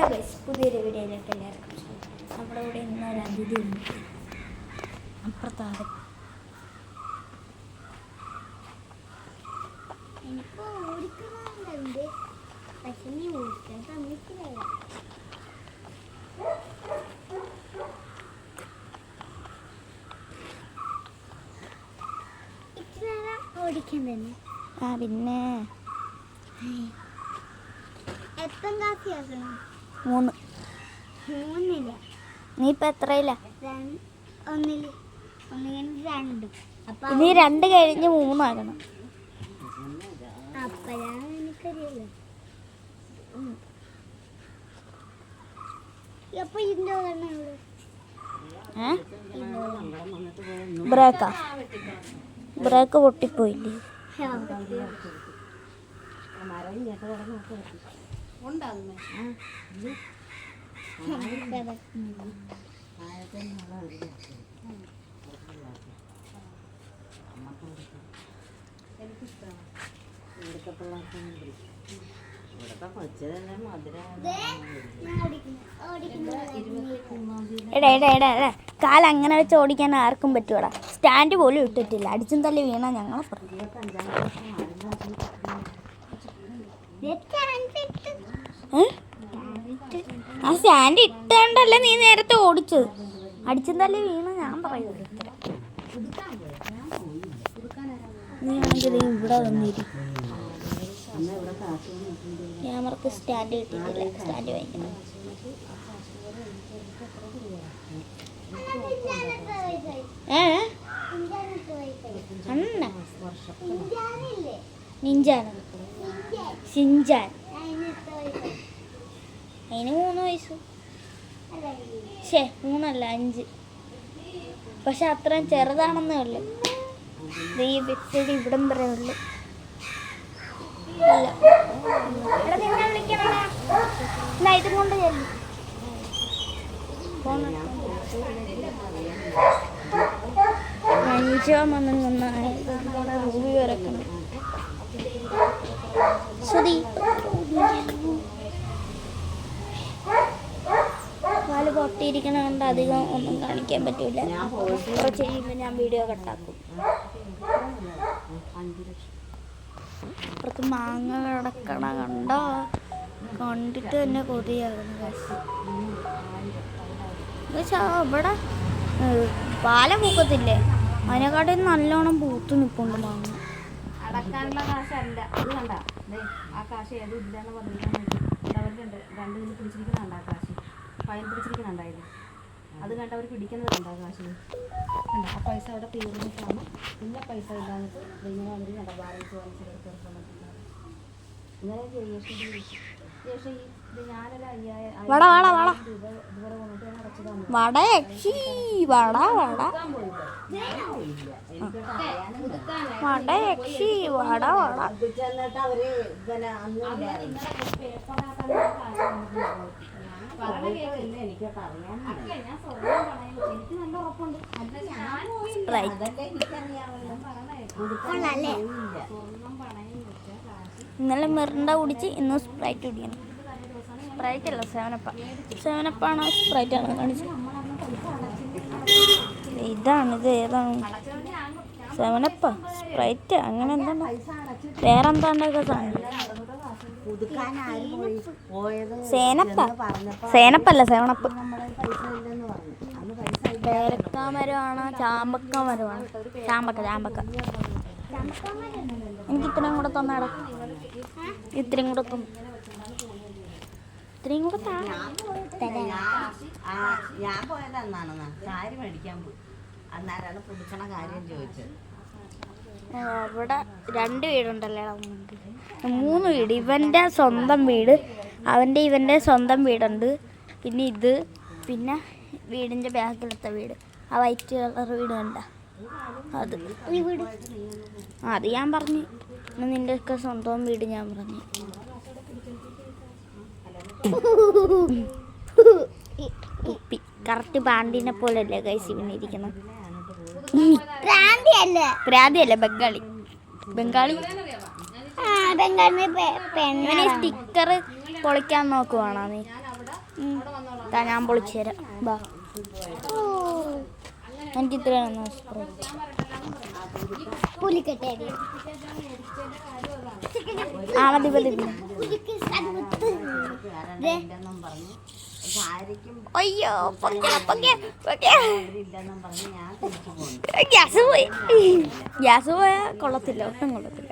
Guys, പുതിയൊരു വീഡിയോയിലേക്ക് എല്ലാവർക്കും നമ്മുടെ കൂടെ ഇന്നൊരു അതിഥി ഉണ്ട്. അപ്പുറത്താണ്. എനിക്ക് ഓടിക്കുന്നുണ്ട്, പക്ഷെ നീ ഓടിക്കാൻ സമ്മതിക്കില്ല. ഇത്ര ഓടിക്കാൻ തന്നെ. പിന്നെ എപ്പം ക്ലാസ് ആക്കണം? 3. 3-ല്. നീ ഇപ്പം എത്രയില്ല? 1-ല്. 2. അപ്പം ഇനി 2 കഴിഞ്ഞ് 3 ആകണം. അപ്പോഴാണ് എനിക്കറിയില്ല. അപ്പൊ ഇന്തോ ബ്രേക്ക് പൊട്ടിപ്പോയില്ലേ? എടാ കാലങ്ങനെ വെച്ച് ഓടിക്കാൻ ആർക്കും പറ്റൂടാ. സ്റ്റാൻഡ് പോലും ഇട്ടിട്ടില്ല. അടിച്ചും തല്ലി വീണാ ഞങ്ങളെ ആ സ്റ്റാൻഡ് ഇട്ടോണ്ടല്ലേ നീ നേരത്തെ ഓടിച്ചത്. അടിച്ചും തല്ലി വീണ ഞാൻ പറയുന്നത്. നീ ആണെങ്കിൽ ഇവിടെ വന്നിരിക്കും. ക്യാമറക്ക് സ്റ്റാൻഡ് കിട്ടിയിട്ടില്ല. സ്റ്റാൻഡ് വാങ്ങിക്കണം. നിഞ്ചാണ് ഷിൻജാൻ. അതിന് 3 വയസ്സ്. 3 അല്ല 5. പക്ഷെ അത്രയും ചെറുതാണെന്നേ ഉള്ളു. ഈ വ്യക്തിയുടെ ഇവിടം വരെ ഉള്ളു. ഇതും കൊണ്ട് ചെല്ലു. റൂബി വരക്കണം. ശ്രുതി കാല് പൊട്ടിയിരിക്കണ കൊണ്ട് അധികം ഒന്നും കാണിക്കാൻ പറ്റൂല. കുറച്ച് കഴിയുമ്പോൾ ഞാൻ വീഡിയോ കട്ടാക്കും. അപ്പുറത്ത് മാങ്ങ കിടക്കണ കണ്ടോ? കണ്ടിട്ട് തന്നെ കൊതിയാകുന്നു. ഇവിടെ പാല പൂക്കത്തില്ലേ, അതിനെക്കാട്ടും നല്ലോണം പൂത്ത് നിൽപ്പുണ്ട് മാങ്ങ. അടക്കാനുള്ള കാശല്ല ഇത്. കണ്ട ആ കാശ് ഏതും ഇല്ലാന്ന് പറഞ്ഞിട്ടുണ്ട്. 2 ഇതിൽ പിടിച്ചിരിക്കുന്നുണ്ട്. ആ കാശ് ഫൈൻ പിടിച്ചിരിക്കുന്നുണ്ടായിരുന്നു. അത് കണ്ട് അവർ പിടിക്കുന്നത് കണ്ട ആ കാശിന് കണ്ട. ആ പൈസ അവിടെ തീർന്നിട്ടാണ് പിന്നെ പൈസ ഇല്ലാന്നിട്ട് ഇങ്ങനെ അവർ കണ്ട ബാലൻസ് വാങ്ങിച്ചെടുത്തിട്ടുണ്ട്. ഇങ്ങനെ ശേഷം ഇത് ഞാനൊരു 5000 രൂപ ഇതുവരെ കൊണ്ടിട്ട് ഞാൻ അടച്ചതാണ്. ഇന്നലെ മിറിണ്ട കുടിച്ച് ഇന്ന് സ്പ്രൈറ്റ് കുടിക്കണം. സ്പ്രൈറ്റ് അല്ല, 7up സ്പ്രൈറ്റ് ആണോ കാണിച്ചത്? ഇത് ഏതാണ്? 7up സ്പ്രൈറ്റ് അങ്ങനെ എന്താണ് വേറെന്താണ്ടൊക്കെ സാധനം. സേനപ്പല്ല 7up. പേരക്ക മരമാണോ ചാമ്പക്ക മരമാണോ? ചാമ്പക്ക. എനിക്ക് ഇത്രയും കൂടെ തന്നേടാ. ഇത്രയും കൂടെ താ. ഞാൻ പോയത് എന്നാണെന്നാ സാരി മേടിക്കാൻ പോയി. അന്നേരമാണ് പുതുക്കണ കാര്യം ചോദിച്ചത്. അവിടെ 2 വീടുണ്ടല്ലേ? 3 വീട്. ഇവൻ്റെ സ്വന്തം വീട്, ഇവൻ്റെ സ്വന്തം വീടുണ്ട്. പിന്നെ ഇത്, പിന്നെ വീടിൻ്റെ ബാക്കിലത്തെ വീട്, ആ വൈറ്റ് കളർ വീട് കണ്ട അത്. അത് ഞാൻ പറഞ്ഞു. നിൻ്റെയൊക്കെ സ്വന്തം വീട് ഞാൻ പറഞ്ഞു. കുപ്പി കറക്റ്റ് പാണ്ടിനെ പോലെയല്ലേ ഗൈസ് ഇവനെ ഇരിക്കണം. പ്രാന്തിയല്ല, ബംഗാളി. സ്റ്റിക്കർ പൊളിക്കാൻ നോക്കുവാണോ നീ? ദാ ഞാൻ പൊളിച്ചു തരാം. ബാ, എനിക്ക് ഇത്രയാണ് സ്പ്രൈറ്റ്. പുലിക്കട്ടെ ആ മതി മതി. അയ്യോ ഗ്യാസ് പോയി. ഗ്യാസ് പോയാൽ കൊള്ളത്തില്ല, ഒട്ടും കൊള്ളത്തില്ല.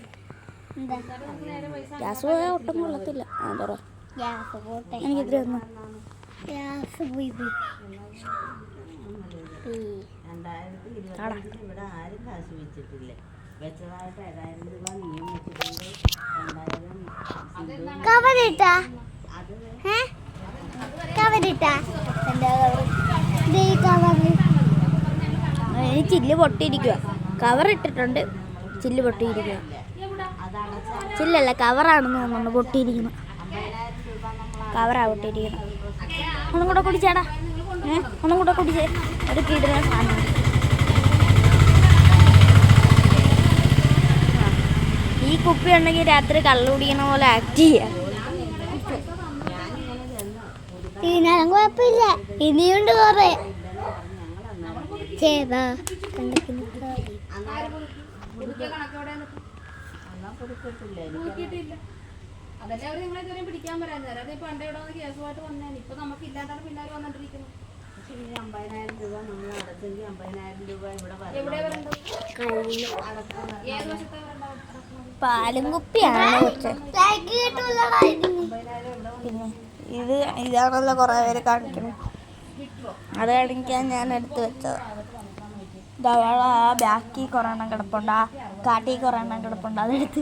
ഗ്യാസ് പോയാൽ ഒട്ടും കൊള്ളത്തില്ല. എന്താ ഗ്യാസ് പോട്ടെ. എനിക്ക് ഇത്ര ഒന്നും ഗ്യാസ് പോയി പോയി. ഇവിടെ ആരും കാശ് വെച്ചിട്ടില്ല. വെച്ചതായിട്ട് 7,000 രൂപ നീയും വെച്ചിട്ടുണ്ട്. 2,000 കവറിട്ടാ കവറിട്ടാ എന്താ കവറ്? ഇനി ചില്ല് പൊട്ടിയിരിക്കുക. കവർ ഇട്ടിട്ടുണ്ട്, ചില്ല് പൊട്ടിയിരിക്കുക. ചില്ലല്ല, കവറാണെന്ന് തോന്നുന്നു പൊട്ടിയിരിക്കണം. കവറാ പൊട്ടിയിരിക്കണം. ഒന്നും കൂടെ കുടിച്ചാടാ, ഒന്നും കൂടെ കുടിച്ചേ. ഒരു കിടുന്ന സാധനം. ഈ കുപ്പി ഉണ്ടെങ്കിൽ രാത്രി കള്ളു കുടിക്കണ പോലെ ആക്ട് ചെയ്യാം. ഇതിനാലും കുഴപ്പമില്ല, ഇനിയുണ്ട് കൊറേ. ചേതാ അതല്ലേ അവർ നിങ്ങളെ ഇതുവരെ പിടിക്കാൻ വരാൻ തരാം. അത് പണ്ട് ഇവിടെ വന്ന് കേസുമായിട്ട് വന്നേ. ഇപ്പൊ നമുക്ക് ഇല്ലാണ്ടാണ് പിന്നാലെ വന്നിട്ടിരിക്കുന്നത്. 50,000 രൂപ നമ്മൾ അടച്ചെങ്കിൽ 50,000 രൂപ ഇവിടെ എവിടെ വരണ്ടത്? ഏത് വശത്തെ വരണ്ടാവും? പാലും കുപ്പിയാണ് കുറച്ച്. പിന്നെ ഇതാണല്ലോ കുറേ പേര് കാണിക്കണം. അത് കാണിക്കാൻ ഞാൻ എടുത്ത് വെച്ചത്. ബാക്കി കുറേ എണ്ണം കിടപ്പുണ്ട്, ആ കാട്ടി കുറേ എണ്ണം കിടപ്പുണ്ട്. അതെടുത്ത്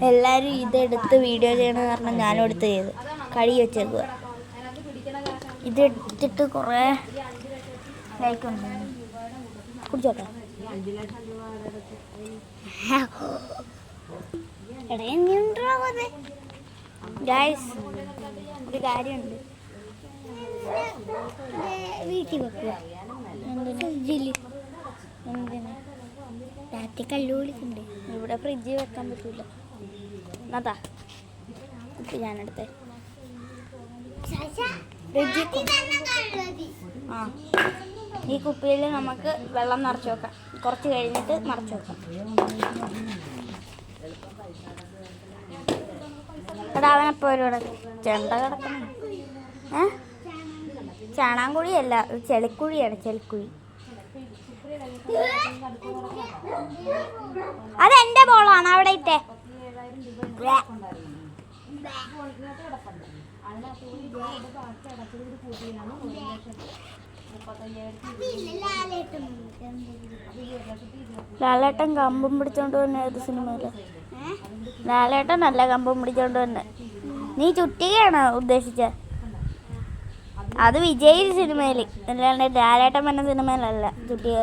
എല്ലാവരും ഇതെടുത്ത് വീഡിയോ ചെയ്യണമെന്ന് പറഞ്ഞാൽ ഞാനും എടുത്ത് ചെയ്ത് കഴുകി വെച്ചേക്കുക. ഇതെടുത്തിട്ട് കുറേ ലൈക്ക് ഉണ്ട്. കുടിച്ചോട്ടെ. ഗൈസ്, ഒരു കാര്യമുണ്ട്. വീട്ടിൽ വെക്കുക. ഫ്രിഡ്ജില് എന്തിനാ? രാത്രി കല്ലു വിളിക്കണ്ടേ? ഇവിടെ ഫ്രിഡ്ജിൽ വെക്കാൻ പറ്റൂല. അതാ കുപ്പി ഞാനെടുത്തേ. ആ, ഈ കുപ്പിയിൽ നമുക്ക് വെള്ളം നിറച്ച് വെക്കാം. കുറച്ച് കഴിഞ്ഞിട്ട് നിറച്ച് വെക്കാം. എടാ, അവനെപ്പോൾ ഒരു ചെണ്ട കിടക്കണം. ചാണാങ്കുഴിയല്ല, ചെളിക്കുഴിയാണ്. ചെളിക്കുഴി. അതെന്റെ ബോളാണ്, അവിടെ ഇട്ടേ. ലാലേട്ടൻ കമ്പും പിടിച്ചോണ്ട് തന്നെ ഏത് സിനിമയില്? ലാലേട്ടൻ നല്ല കമ്പും പിടിച്ചോണ്ട് തന്നെ. നീ ചുറ്റികയാണ് ഉദ്ദേശിച്ച? അത് വിജയ് സിനിമയില്, അല്ലാണ്ട് ലാലേട്ടൻ എന്ന സിനിമയിലല്ല ചുറ്റിക.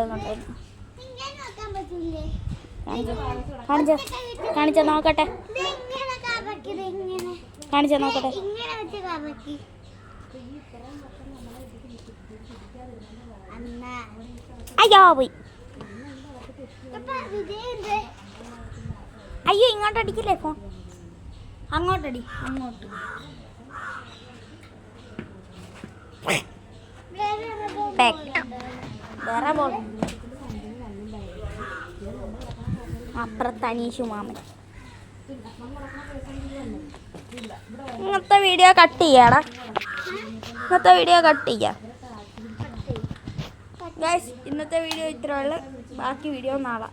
കാണിച്ച നോക്കട്ടെ, കാണിച്ച നോക്കട്ടെ. അയ്യോ പോയി. അയ്യോ, ഇങ്ങോട്ടടിക്കില്ലേ ഫോൺ? അങ്ങോട്ടടി, അങ്ങോട്ട്. വേറെ ബോൾ അപ്പുറത്ത് അനീഷു മാമൻ. ഇന്നത്തെ വീഡിയോ കട്ട് ചെയ്യാടാ. ഇന്നത്തെ വീഡിയോ കട്ട് ചെയ്യാം. ഗൈസ്, ഇന്നത്തെ വീഡിയോ ഇത്രയുള്ളൂ. ബാക്കി വീഡിയോ നാളെ.